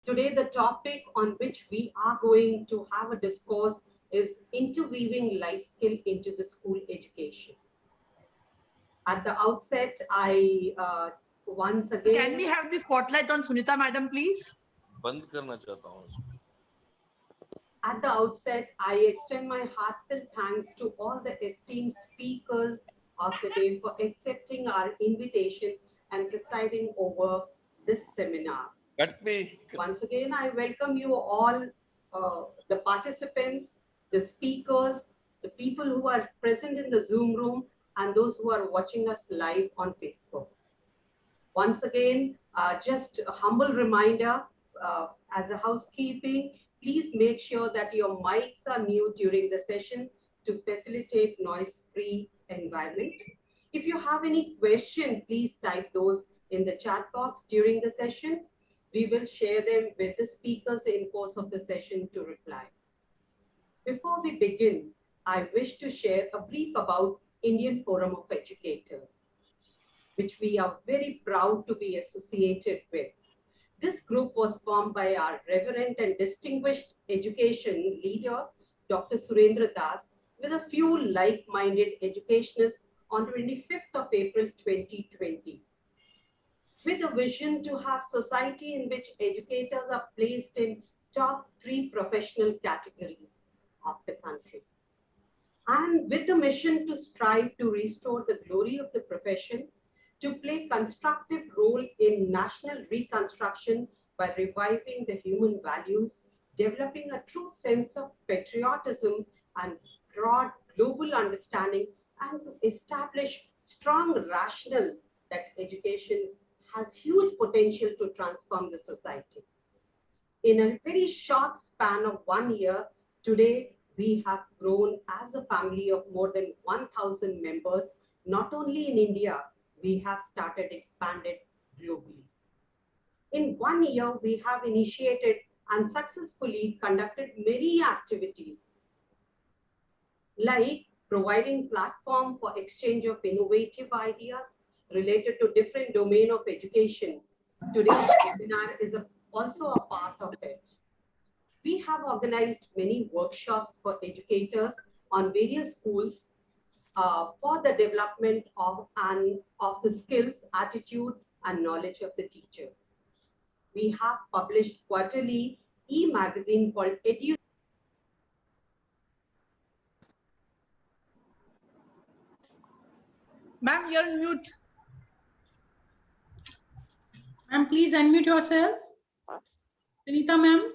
Today, the topic on which we are going to have a discourse is interweaving life skill into the school education. At the outset, I once again... Can we have the spotlight on Sunita madam, please? बंद करना चाहता हूँ इसको. At the outset, I extend my heartfelt thanks to all the esteemed speakers of the day for accepting our invitation and presiding over this seminar. Cut me. Once again, I welcome you all, the participants, the speakers, the people who are present in the Zoom room, and those who are watching us live on Facebook. Once again, just a humble reminder, as a housekeeping, please make sure that your mics are mute during the session to facilitate noise-free environment. If you have any question, please type those in the chat box during the session. We will share them with the speakers in course of the session to reply. Before we begin, I wish to share a brief about Indian Forum of Educators, which we are very proud to be associated with. This group was formed by our reverend and distinguished education leader, Dr. Surendra Das, with a few like-minded educationists on 25th of April 2020. With a vision to have society in which educators are placed in top 3 professional categories of the country. And with the mission to strive to restore the glory of the profession, to play constructive role in national reconstruction by reviving the human values, developing a true sense of patriotism and broad global understanding, and to establish strong rationale that education has huge potential to transform the society. In a very short span of 1 year, today we have grown as a family of more than 1,000 members, not only in India, we have started expanded globally. In 1 year, we have initiated and successfully conducted many activities, like providing platform for exchange of innovative ideas related to different domain of education. Today's webinar is also a part of it. We have organized many workshops for educators on various schools for the development of the skills, attitude, and knowledge of the teachers. We have published quarterly e-magazine called Edu. Ma'am, you're on mute. Ma'am, please unmute yourself. Sunita ma'am.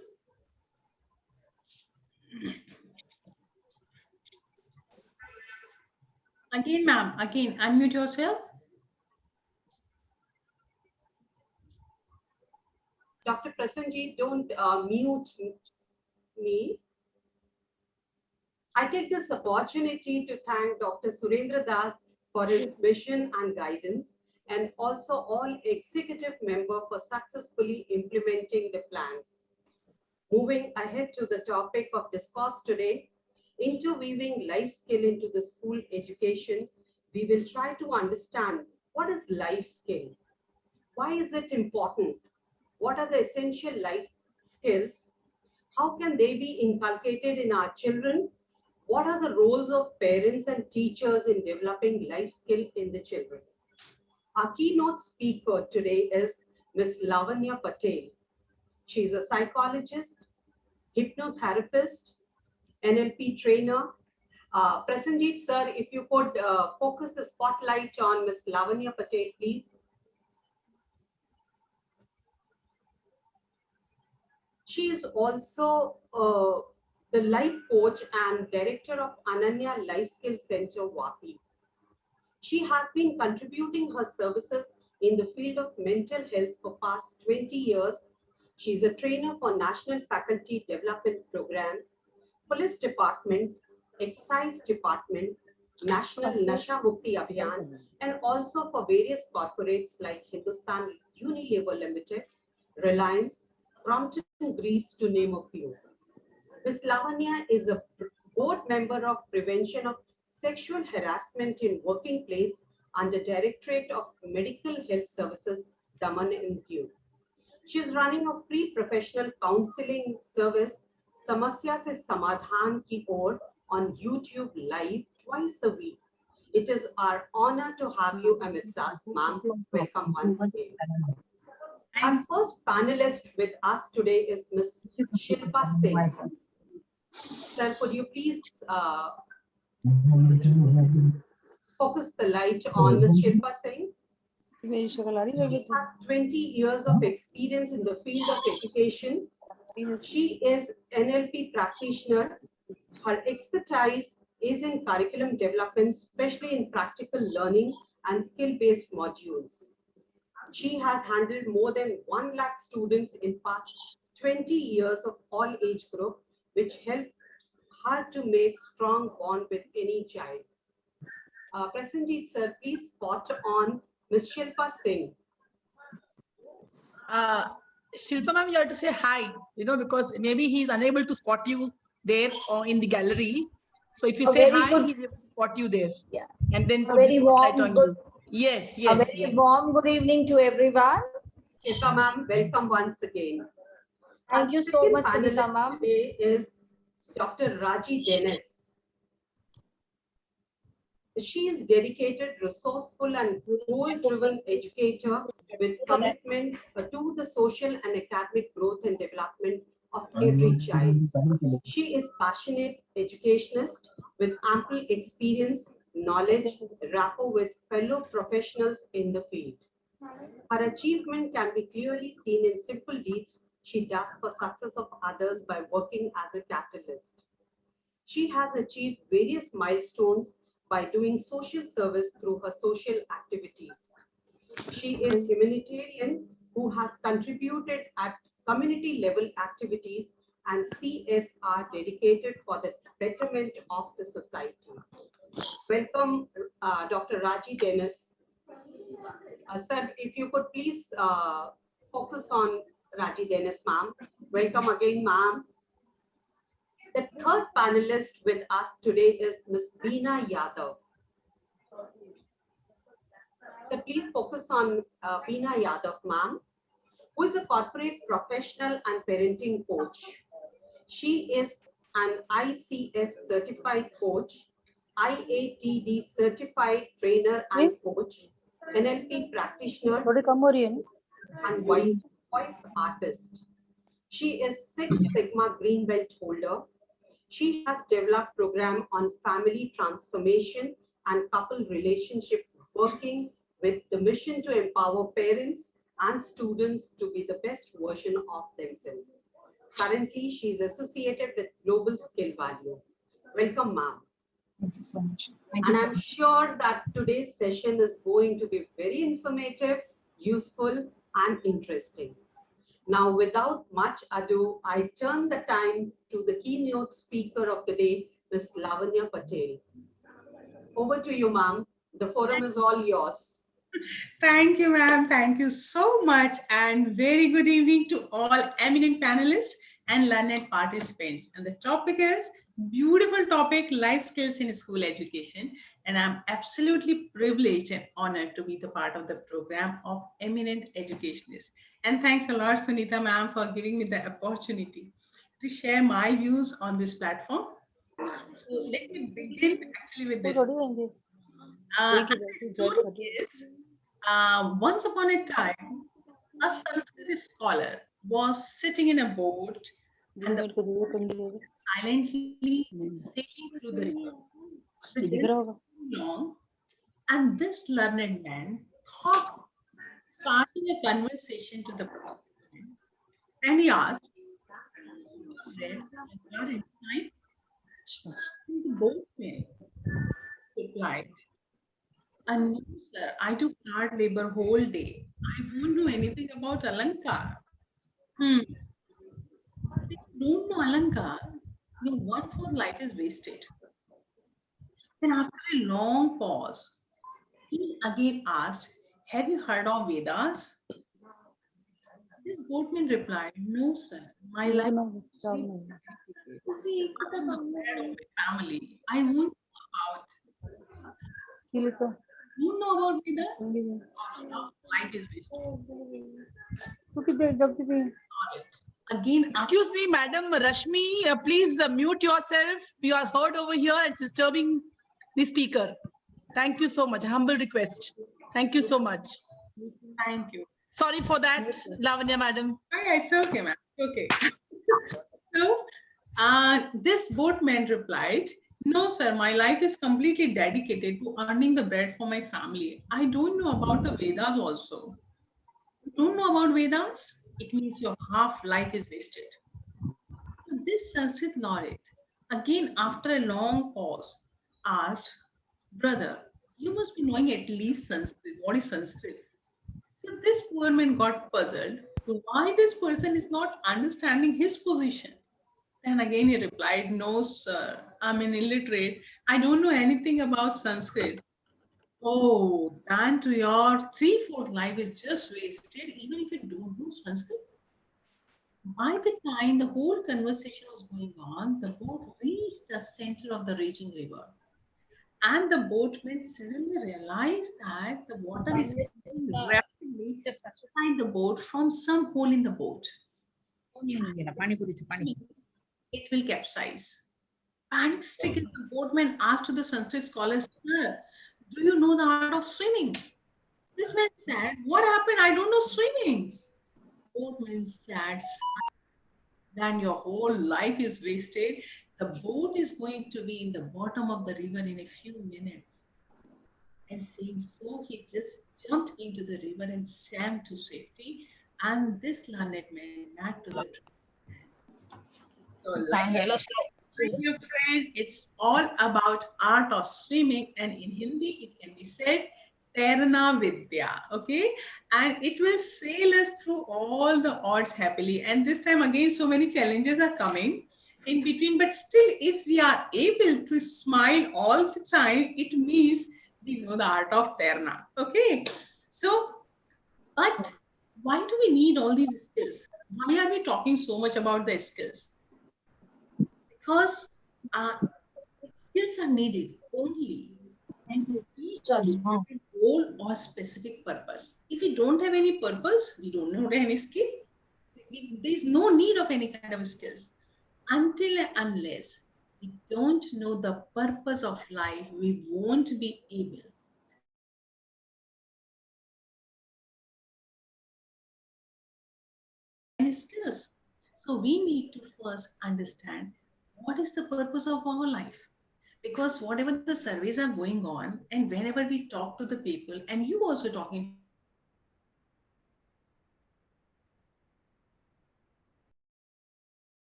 Again, ma'am, again, unmute yourself. Dr. Prasanjit, don't mute me. I take this opportunity to thank Dr. Surendra Das for his vision and guidance, and also all executive members for successfully implementing the plans. Moving ahead to the topic of discourse today, interweaving life skill into the school education, we will try to understand what is life skill, why is it important, what are the essential life skills, how can they be inculcated in our children, what are the roles of parents and teachers in developing life skill in the children. Our keynote speaker today is Ms. Lavanya Patel. She is a psychologist, hypnotherapist, NLP trainer. Prasanjit sir, if you could focus the spotlight on Ms. Lavanya Patel, please. She is also the life coach and director of Ananya Life Skill Center, Vapi. She has been contributing her services in the field of mental health for past 20 years. She is a trainer for National Faculty Development Program, Police Department, Excise Department, National Nasha Mukti Abhiyan, and also for various corporates like Hindustan Unilever Limited, Reliance, Crompton Greaves, to name a few. Ms. Lavanya is a board member of Prevention of Sexual Harassment in Working Place under Directorate of Medical Health Services, Daman and Diu. She is running a free professional counseling service, Samasya Se Samadhan Ki Or, on YouTube Live twice a week. It is our honor to have you amidst us, ma'am. Welcome once again. Our first panelist with us today is Ms. Shilpa Singh. Sir, could you please focus the light on Ms. Shilpa Singh? मेरी शक्ल आ रही है She has 20 years of experience in the field of education. She is NLP practitioner. Her expertise is in curriculum development, especially in practical learning and skill-based modules. She has handled more than 1 lakh students in past 20 years of all age group, which helps her to make strong bond with any child. Prasenjit sir, please spot on Ms. Shilpa Singh. Shilpa ma'am, you have to say hi, because maybe he's unable to spot you there or in the gallery. So if you A say very hi, good- he'll be able to spot you there. Yeah. And then A put the very spotlight warm on good- you. Yes, A yes, very yes. warm good evening to everyone. Shilpa ma'am, welcome once again. Thank Our you so second much, Sunita panelist ma'am. Today is Dr. Raji Dennis. She is dedicated, resourceful, and goal-driven educator with commitment to the social and academic growth and development of every child. She is passionate educationist with ample experience, knowledge, rapport with fellow professionals in the field. Her achievement can be clearly seen in simple deeds she does for success of others by working as a catalyst. She has achieved various milestones by doing social service through her social activities. She is humanitarian who has contributed at community level activities and CSR dedicated for the betterment of the society. Welcome, Dr. Raji Dennis. Sir, if you could please focus on Raji Dennis, ma'am. Welcome again, ma'am. The third panelist with us today is Ms. Beena Yadav. So please focus on Beena Yadav, ma'am, who is a corporate professional and parenting coach. She is an ICF certified coach, IATD certified trainer and coach, NLP practitioner, थोड़ी कम हो रही है ना and voice artist. She is Six Sigma Green Belt holder. She has developed program on family transformation and couple relationship, working with the mission to empower parents and students to be the best version of themselves. Currently, she is associated with Global Skill Value. Welcome, ma'am. Thank you so much. And I'm sure that today's session is going to be very informative, useful, and interesting. Now, without much ado, I turn the time to the keynote speaker of the day, Ms. Lavanya Patel. Over to you, ma'am. The forum is all yours. Thank you, ma'am. Thank you so much. And very good evening to all eminent panelists and learned participants. And the topic is beautiful topic, life skills in school education. And I'm absolutely privileged and honored to be the part of the program of eminent educationists. And thanks a lot, Sunita ma'am, for giving me the opportunity to share my views on this platform. So let me begin actually with this. थोड़ी देंगे The story is, once upon a time, a Sanskrit scholar was sitting in a boat and the minute को दीजिए कंगी दे silently sailing through the river. The ये दिख journey रहा होगा was long, and this learned man thought of starting a conversation to the participant, and he asked, "Have you read Ankar in time?" And the boatman replied, "No, sir, I do hard labor whole day. I won't know anything about Alankar." If you don't know Alankar, your 1/4 life is wasted. Then after a long pause, he again asked, "Have you heard of Vedas?" This boatman replied, "No, sir. My life is the bread of my family. I won't know about." खिली तो You know about Vedas? Only one. Life is wasted. Okay, the Again, Excuse me, Madam Rashmi, please mute yourself. You are heard over here. It's disturbing the speaker. Thank you so much. Humble request. Thank you so much. thank you. Sorry for that, Lavanya Madam. Yeah, it's okay, ma'am. Okay. So, this boatman replied, "No, sir, my life is completely dedicated to earning the bread for my family. I don't know about the Vedas also. You don't know about Vedas? It means your half life is wasted." So this Sanskrit laureate, again after a long pause, asked, "Brother, you must be knowing at least Sanskrit. What is Sanskrit?" So this poor man got puzzled why this person is not understanding his position. Then again he replied, "No, sir, I'm an illiterate. I don't know anything about Sanskrit." Oh, then to your three-fourth life is just wasted, even if you don't know Sanskrit. By the time the whole conversation was going on, the boat reached the center of the raging river. And the boatman suddenly realized that the water is moving rapidly inside the boat from some hole in the boat. It will capsize. Panic stricken, the boatman asked the Sanskrit scholar, "Sir, do you know the art of swimming?" This man said, "What happened? I don't know swimming." Boatman said, "Then your whole life is wasted. The boat is going to be in the bottom of the river in a few minutes." And saying so, he just jumped into the river and swam to safety. And this learned man back to the so my dear friend, it's all about art of swimming, and in Hindi it can be said Terna Vidya, okay? And it will sail us through all the odds happily. And this time again, so many challenges are coming in between, but still, if we are able to smile all the time, it means we know the art of Terna, okay? So, but why do we need all these skills? Why are we talking so much about the skills? Because skills are needed only and to reach a certain goal or specific purpose. If we don't have any purpose, we don't know any skill. There is no need of any kind of skills until and unless we don't know the purpose of life. We won't be able any skills. So we need to first understand what is the purpose of our life. Because whatever the surveys are going on, and whenever we talk to the people, and you also talking,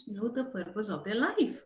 know the purpose of their life.